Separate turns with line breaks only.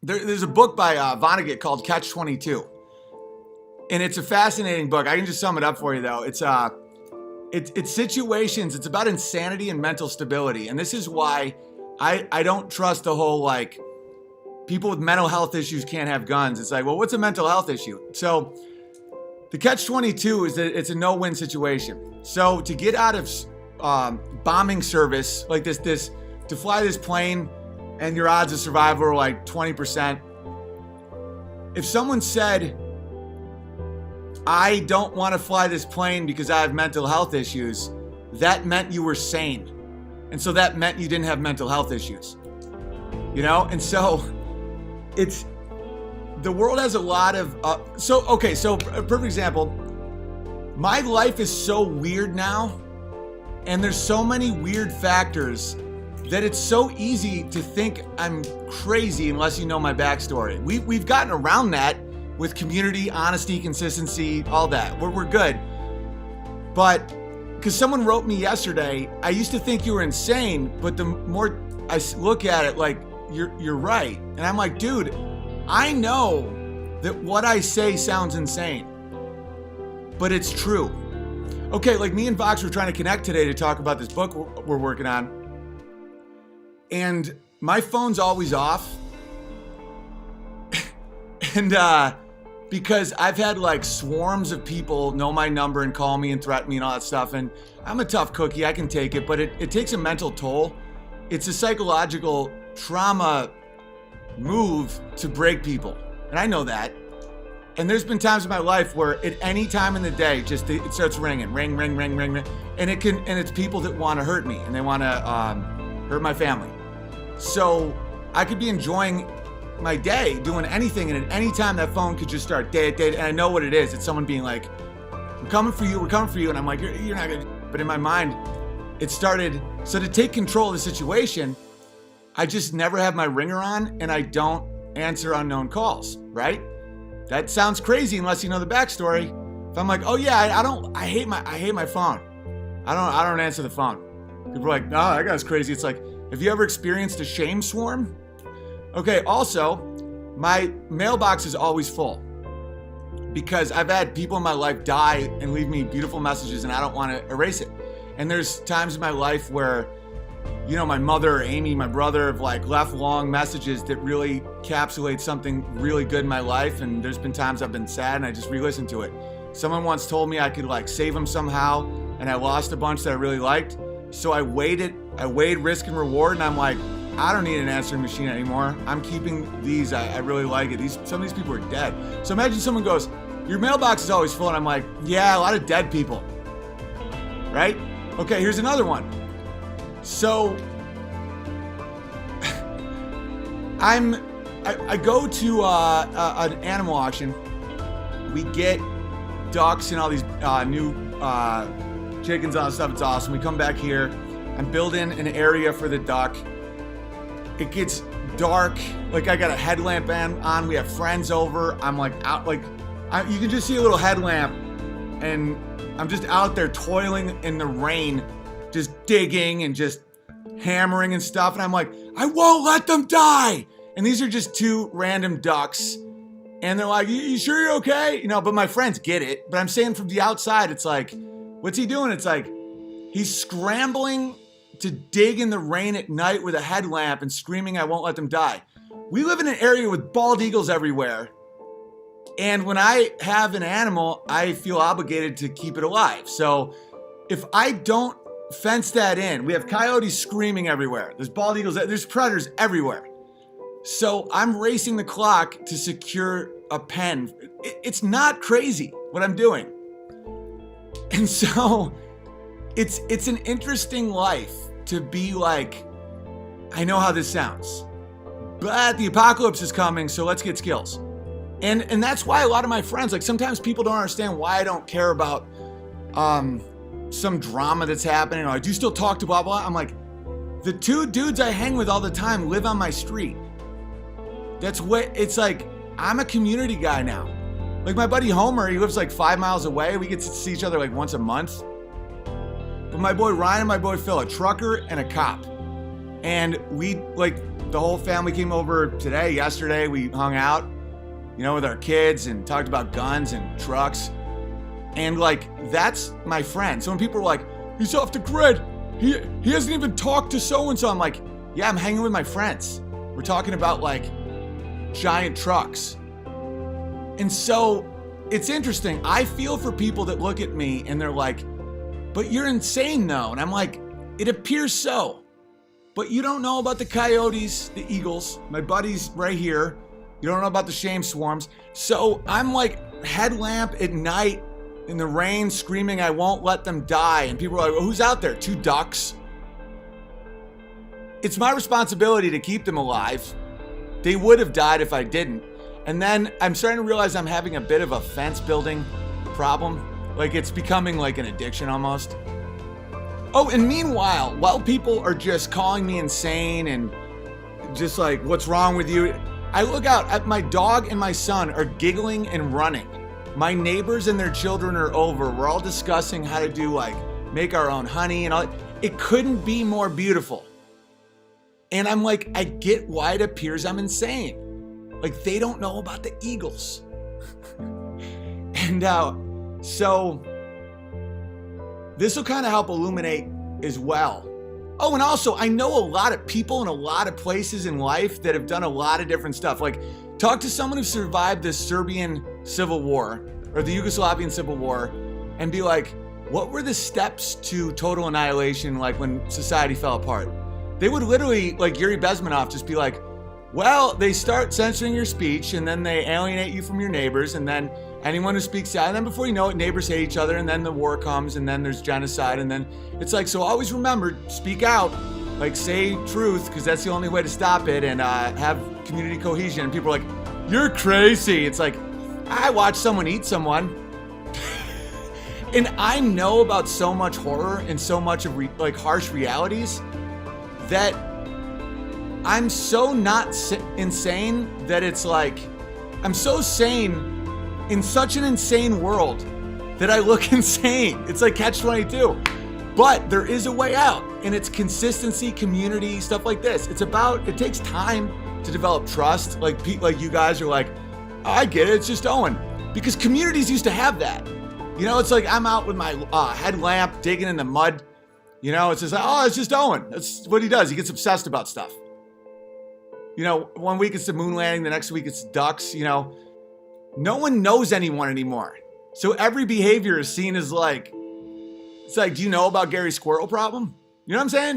there's a book by Vonnegut called Catch 22. And it's a fascinating book. I can just sum it up for you, though. It's situations. It's about insanity and mental stability. And this is why I don't trust the whole, like, people with mental health issues can't have guns. It's like, well, what's a mental health issue? So the catch-22 is that it's a no-win situation. So to get out of bombing service like this, to fly this plane and your odds of survival are like 20%. If someone said, I don't want to fly this plane because I have mental health issues, that meant you were sane. And so that meant you didn't have mental health issues. You know? And so the world has a lot of, so a perfect example, my life is so weird now, and there's so many weird factors that it's so easy to think I'm crazy unless you know my backstory. We've gotten around that with community, honesty, consistency, all that. We're good. But because someone wrote me yesterday, I used to think you were insane, but the more I look at it, like, you're right. And I'm like, dude, I know that what I say sounds insane, but it's true. Okay, like me and Vox were trying to connect today to talk about this book we're working on. And my phone's always off. And because I've had like swarms of people know my number and call me and threaten me and all that stuff. And I'm a tough cookie, I can take it, but it takes a mental toll. It's a psychological trauma move to break people. And I know that. And there's been times in my life where at any time in the day, just it starts ringing, ring. And it's people that want to hurt me and they want to hurt my family. So I could be enjoying my day doing anything, and at any time that phone could just start dead. And I know what it is. It's someone being like, we're coming for you. And I'm like, you're not gonna. But in my mind, it started. So to take control of the situation, I just never have my ringer on, and I don't answer unknown calls, right? That sounds crazy unless you know the backstory. If I'm like, oh yeah, I hate my phone. I don't answer the phone. People are like, oh, that guy's crazy. It's like, have you ever experienced a shame swarm? Okay, also, my mailbox is always full because I've had people in my life die and leave me beautiful messages, and I don't want to erase it. And there's times in my life where, you know, my mother, Amy, my brother have like left long messages that really encapsulate something really good in my life. And there's been times I've been sad and I just re-listen to it. Someone once told me I could like save them somehow, and I lost a bunch that I really liked. So I weighed risk and reward, and I'm like, I don't need an answering machine anymore. I'm keeping these. I really like it. Some of these people are dead. So imagine someone goes, your mailbox is always full. And I'm like, yeah, a lot of dead people. Right? Okay, here's another one. So I go to an animal auction. We get ducks and all these new chickens and all that stuff. It's awesome. We come back here. I'm building an area for the duck. It gets dark. Like, I got a headlamp on. We have friends over. I'm like out, like, you can just see a little headlamp, and I'm just out there toiling in the rain, just digging and just hammering and stuff. And I'm like, I won't let them die. And these are just two random ducks. And they're like, you sure you're okay? You know, but my friends get it. But I'm saying from the outside, it's like, what's he doing? It's like, he's scrambling to dig in the rain at night with a headlamp and screaming, I won't let them die. We live in an area with bald eagles everywhere. And when I have an animal, I feel obligated to keep it alive. So if I don't fence that in, we have coyotes screaming everywhere. There's bald eagles, there's predators everywhere. So I'm racing the clock to secure a pen. It's not crazy what I'm doing. And so it's an interesting life to be like, I know how this sounds, but the apocalypse is coming, so let's get skills. And that's why a lot of my friends, like, sometimes people don't understand why I don't care about some drama that's happening. Or, do you still talk to blah, blah? I'm like, the two dudes I hang with all the time live on my street. That's what, it's like, I'm a community guy now. Like my buddy Homer, he lives like 5 miles away. We get to see each other like once a month. But my boy Ryan and my boy Phil, a trucker and a cop. And we, like, the whole family came over yesterday, we hung out, with our kids and talked about guns and trucks. And like, that's my friend. So when people are like, he's off the grid, he hasn't even talked to so-and-so. I'm like, yeah, I'm hanging with my friends. We're talking about like giant trucks. And so it's interesting. I feel for people that look at me and they're like, but you're insane though. And I'm like, it appears so. But you don't know about the coyotes, the eagles, my buddies right here. You don't know about the shame swarms. So I'm like headlamp at night in the rain screaming, I won't let them die. And people are like, well, who's out there? 2 ducks. It's my responsibility to keep them alive. They would have died if I didn't. And then I'm starting to realize I'm having a bit of a fence building problem. Like it's becoming like an addiction almost. Oh, and meanwhile, while people are just calling me insane and just like, what's wrong with you? I look out at my dog and my son are giggling and running. My neighbors and their children are over. We're all discussing how to do like, make our own honey and all. It couldn't be more beautiful. And I'm like, I get why it appears I'm insane. Like they don't know about the eagles. And so this will kind of help illuminate as well. Oh, and also I know a lot of people in a lot of places in life that have done a lot of different stuff. Like talk to someone who survived the Serbian Civil War or the Yugoslavian Civil War and be like, what were the steps to total annihilation like when society fell apart? They would literally, like Yuri Bezmenov, just be like, well, they start censoring your speech and then they alienate you from your neighbors and then anyone who speaks out, and then before you know it, neighbors hate each other and then the war comes and then there's genocide and then it's like, so always remember, speak out, like say truth because that's the only way to stop it and have community cohesion. And people are like, you're crazy. It's like, I watched someone eat someone. And I know about so much horror and so much of like harsh realities that I'm so not insane that it's like, I'm so sane in such an insane world that I look insane. It's like catch-22. But there is a way out and it's consistency, community, stuff like this. It takes time to develop trust. Like you guys are like, oh, I get it, it's just Owen. Because communities used to have that. It's like I'm out with my headlamp digging in the mud. It's just like, oh, it's just Owen. That's what he does. He gets obsessed about stuff. 1 week it's the moon landing, the next week it's ducks, No one knows anyone anymore. So every behavior is seen as like, it's like, do you know about Gary's squirrel problem? You know what I'm saying?